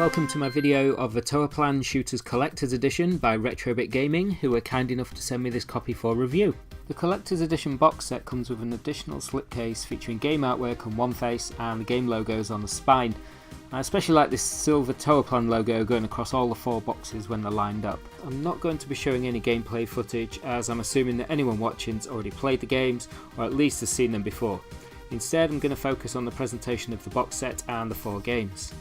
welcome to my video of the Toaplan Shooters Collector's Edition by Retrobit Gaming, who were kind enough to send me this copy for review. The Collector's Edition box set comes with an additional slipcase featuring game artwork on one face and the game logos on the spine. I especially like this silver Toaplan logo going across all the 4 boxes when they're lined up. I'm not going to be showing any gameplay footage, as I'm assuming that anyone watching's already played the games or at least has seen them before. Instead, I'm going to focus on the presentation of the box set and the 4 games.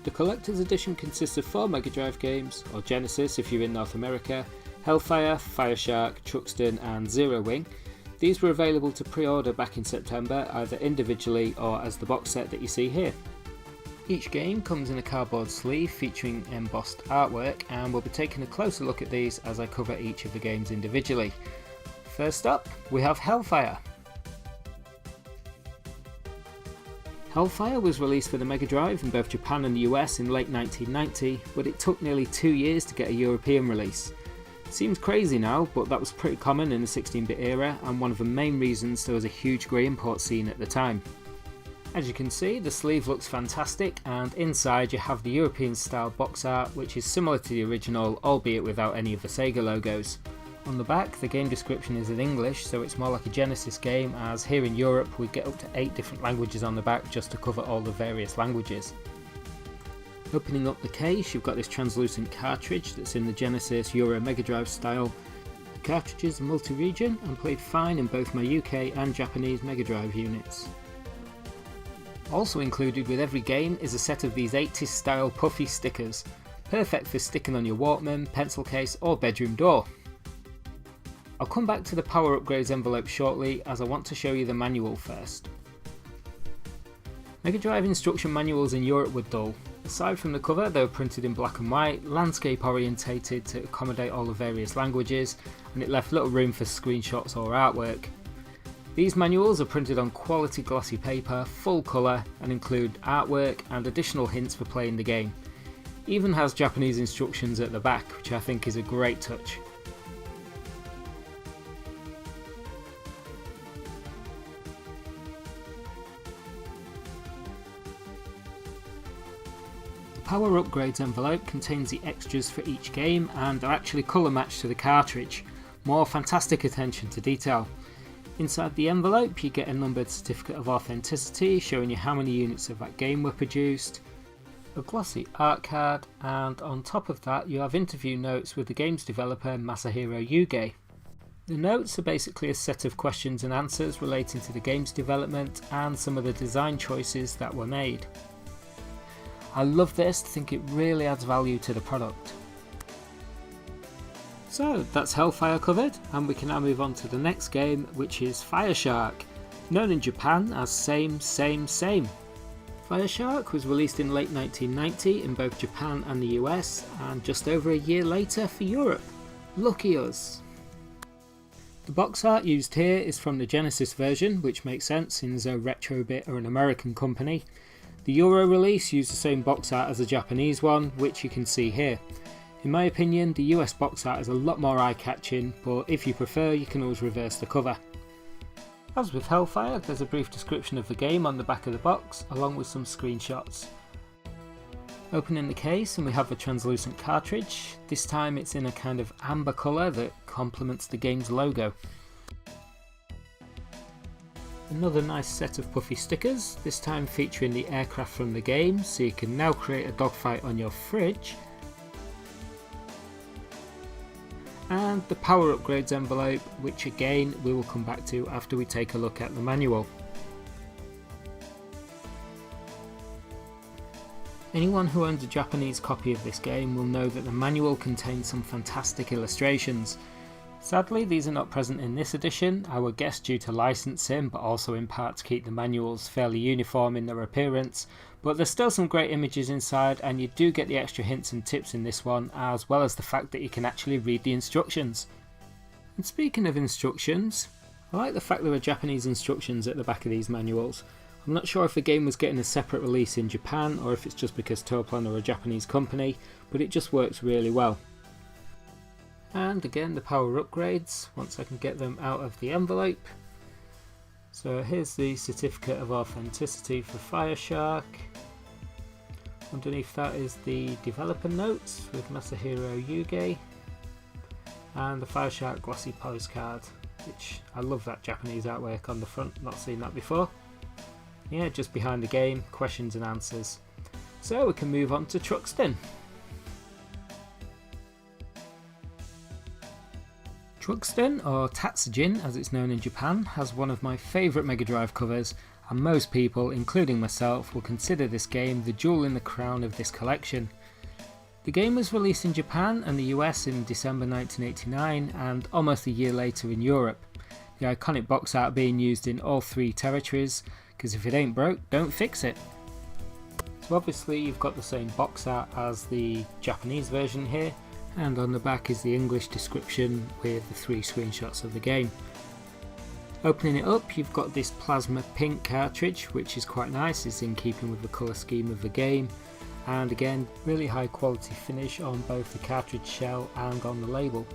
The Collector's Edition consists of 4 Mega Drive games, or Genesis if you're in North America, Hellfire, Fireshark, Truxton and Zero Wing. These were available to pre-order back in September, either individually or as the box set that you see here. Each game comes in a cardboard sleeve featuring embossed artwork, and we'll be taking a closer look at these as I cover each of the games individually. First up, we have Hellfire. Hellfire was released for the Mega Drive in both Japan and the US in late 1990, but it took nearly 2 years to get a European release. Seems crazy now, but that was pretty common in the 16-bit era and one of the main reasons there was a huge grey import scene at the time. As you can see, the sleeve looks fantastic, and inside you have the European style box art, which is similar to the original, albeit without any of the Sega logos. On the back, the game description is in English, so it's more like a Genesis game, as here in Europe we get up to 8 different languages on the back just to cover all the various languages. Opening up the case, you've got this translucent cartridge that's in the Genesis Euro Mega Drive style. The cartridges are multi-region and played fine in both my UK and Japanese Mega Drive units. Also included with every game is a set of these 80s style puffy stickers, perfect for sticking on your Walkman, pencil case or bedroom door. I'll come back to the power upgrades envelope shortly, as I want to show you the manual first. Mega Drive instruction manuals in Europe were dull. Aside from the cover, they were printed in black and white, landscape orientated to accommodate all the various languages, and it left little room for screenshots or artwork. These manuals are printed on quality glossy paper, full colour, and include artwork and additional hints for playing the game. Even has Japanese instructions at the back, which I think is a great touch. The Power Upgrades envelope contains the extras for each game and are actually colour matched to the cartridge. More fantastic attention to detail. Inside the envelope you get a numbered certificate of authenticity showing you how many units of that game were produced, a glossy art card, and on top of that you have interview notes with the game's developer Masahiro Yuge. The notes are basically a set of questions and answers relating to the game's development and some of the design choices that were made. I love this, I think it really adds value to the product. So that's Hellfire covered, and we can now move on to the next game, which is Fireshark, known in Japan as Same. Fireshark was released in late 1990 in both Japan and the US, and just over a year later for Europe. Lucky us! The box art used here is from the Genesis version, which makes sense since Retrobit are an American company. The Euro release used the same box art as the Japanese one, which you can see here. In my opinion, the US box art is a lot more eye-catching, but if you prefer you can always reverse the cover. As with Hellfire, there's a brief description of the game on the back of the box, along with some screenshots. Opening the case and we have a translucent cartridge. This time it's in a kind of amber colour that complements the game's logo. Another nice set of puffy stickers, this time featuring the aircraft from the game, so you can now create a dogfight on your fridge. And the Power Upgrades envelope, which again we will come back to after we take a look at the manual. Anyone who owns a Japanese copy of this game will know that the manual contains some fantastic illustrations. Sadly, these are not present in this edition, I would guess due to licensing, but also in part to keep the manuals fairly uniform in their appearance. But there's still some great images inside, and you do get the extra hints and tips in this one, as well as the fact that you can actually read the instructions. And speaking of instructions, I like the fact there are Japanese instructions at the back of these manuals. I'm not sure if the game was getting a separate release in Japan, or if it's just because Toaplan are a Japanese company, but it just works really well. And again the power upgrades, once I can get them out of the envelope. So here's the certificate of authenticity for Fireshark. Underneath that is the developer notes with Masahiro Yuge and the Fire Shark glossy postcard, which I love that Japanese artwork on the front, not seen that before. Yeah, just behind the game, questions and answers. So we can move on to Truxton. Truxton, or Tatsujin as it's known in Japan, has one of my favourite Mega Drive covers, and most people, including myself, will consider this game the jewel in the crown of this collection. The game was released in Japan and the US in December 1989 and almost a year later in Europe. The iconic box art being used in all three territories, because if it ain't broke, don't fix it. So obviously you've got the same box art as the Japanese version here, and on the back is the English description with the 3 screenshots of the game. Opening it up, you've got this plasma pink cartridge, which is quite nice, it's in keeping with the colour scheme of the game, and again really high quality finish on both the cartridge shell and on the label.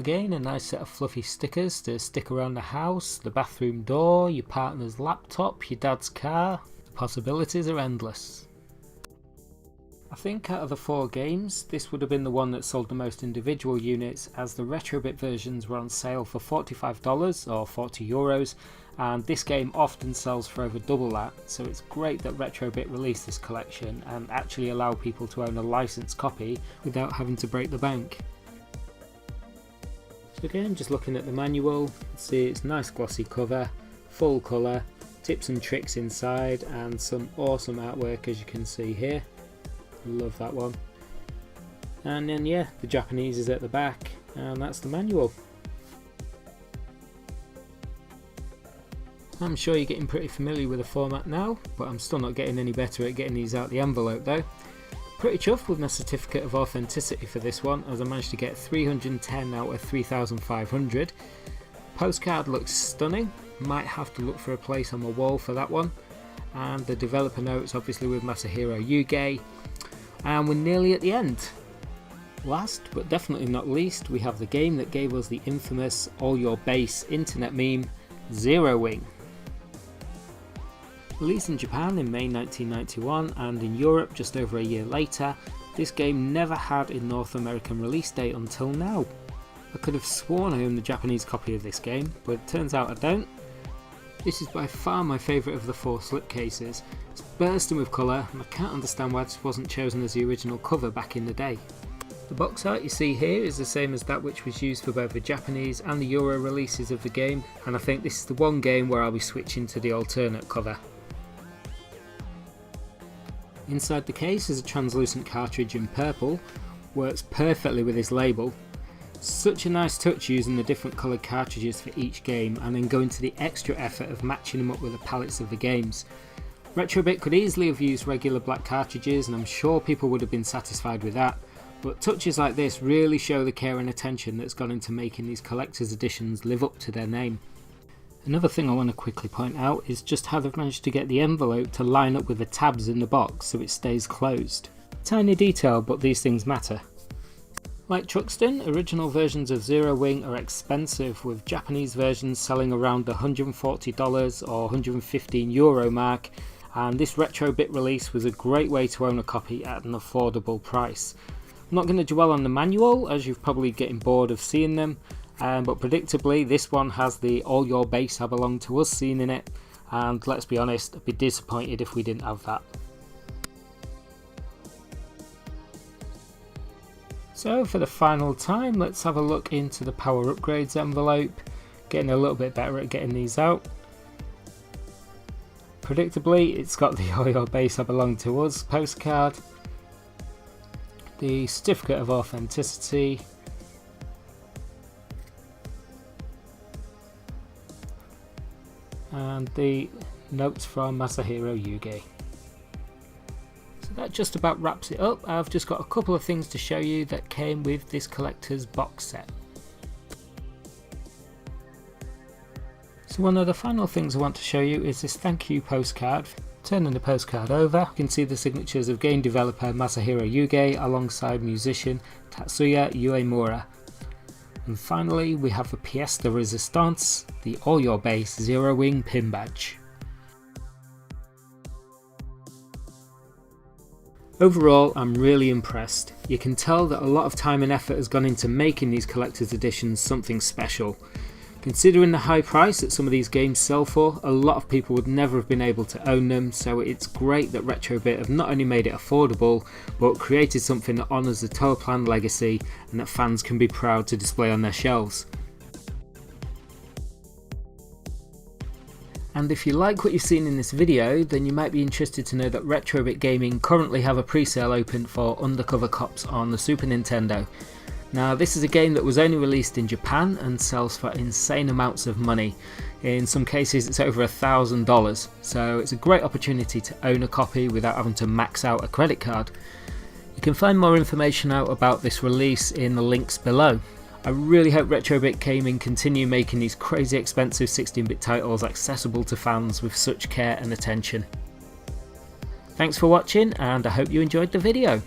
Again, a nice set of fluffy stickers to stick around the house, the bathroom door, your partner's laptop, your dad's car. The possibilities are endless. I think out of the 4 games, this would have been the one that sold the most individual units, as the Retrobit versions were on sale for $45 or €40, and this game often sells for over double that, so it's great that Retrobit released this collection and actually allow people to own a licensed copy without having to break the bank. So again, just looking at the manual, see it's nice glossy cover, full colour, tips and tricks inside, and some awesome artwork as you can see here. Love that one. And then yeah, the Japanese is at the back, and that's the manual. I'm sure you're getting pretty familiar with the format now, but I'm still not getting any better at getting these out the envelope though. Pretty chuffed with my certificate of authenticity for this one, as I managed to get 310 out of 3,500. Postcard looks stunning, might have to look for a place on my wall for that one. And the developer notes obviously with Masahiro Yuge. And we're nearly at the end. Last but definitely not least, we have the game that gave us the infamous all your base internet meme, Zero Wing. Released in Japan in May 1991 and in Europe just over a year later, this game never had a North American release date until now. I could have sworn I owned the Japanese copy of this game, but it turns out I don't. This is by far my favourite of the 4 slipcases. It's bursting with colour, and I can't understand why this wasn't chosen as the original cover back in the day. The box art you see here is the same as that which was used for both the Japanese and the Euro releases of the game, and I think this is the one game where I'll be switching to the alternate cover. Inside the case is a translucent cartridge in purple, works perfectly with this label. Such a nice touch using the different coloured cartridges for each game and then going to the extra effort of matching them up with the palettes of the games. Retrobit could easily have used regular black cartridges, and I'm sure people would have been satisfied with that, but touches like this really show the care and attention that's gone into making these collector's editions live up to their name. Another thing I want to quickly point out is just how they've managed to get the envelope to line up with the tabs in the box so it stays closed. Tiny detail, but these things matter. Like Truxton, original versions of Zero Wing are expensive, with Japanese versions selling around the $140 or €115 mark, and this Retrobit release was a great way to own a copy at an affordable price. I'm not going to dwell on the manual, as you're probably getting bored of seeing them, but predictably this one has the all your base I belong to us scene in it, and let's be honest, I'd be disappointed if we didn't have that. So for the final time, let's have a look into the power upgrades envelope, getting a little bit better at getting these out. Predictably, it's got the all your base I belong to us postcard, the certificate of authenticity, and the notes from Masahiro Yuge. So that just about wraps it up. I've just got a couple of things to show you that came with this collector's box set. So one of the final things I want to show you is this thank you postcard. Turning the postcard over, you can see the signatures of game developer Masahiro Yuge alongside musician Tatsuya Uemura. And finally we have the pièce de résistance, the all your base Zero Wing pin badge. Overall, I'm really impressed. You can tell that a lot of time and effort has gone into making these collector's editions something special. Considering the high price that some of these games sell for, a lot of people would never have been able to own them, so it's great that Retrobit have not only made it affordable, but created something that honours the Toaplan legacy and that fans can be proud to display on their shelves. And if you like what you've seen in this video, then you might be interested to know that Retrobit Gaming currently have a pre-sale open for Undercover Cops on the Super Nintendo. Now, this is a game that was only released in Japan and sells for insane amounts of money. In some cases it's over $1,000, so it's a great opportunity to own a copy without having to max out a credit card. You can find more information out about this release in the links below. I really hope Retrobit Gaming continue making these crazy expensive 16-bit titles accessible to fans with such care and attention. Thanks for watching, and I hope you enjoyed the video.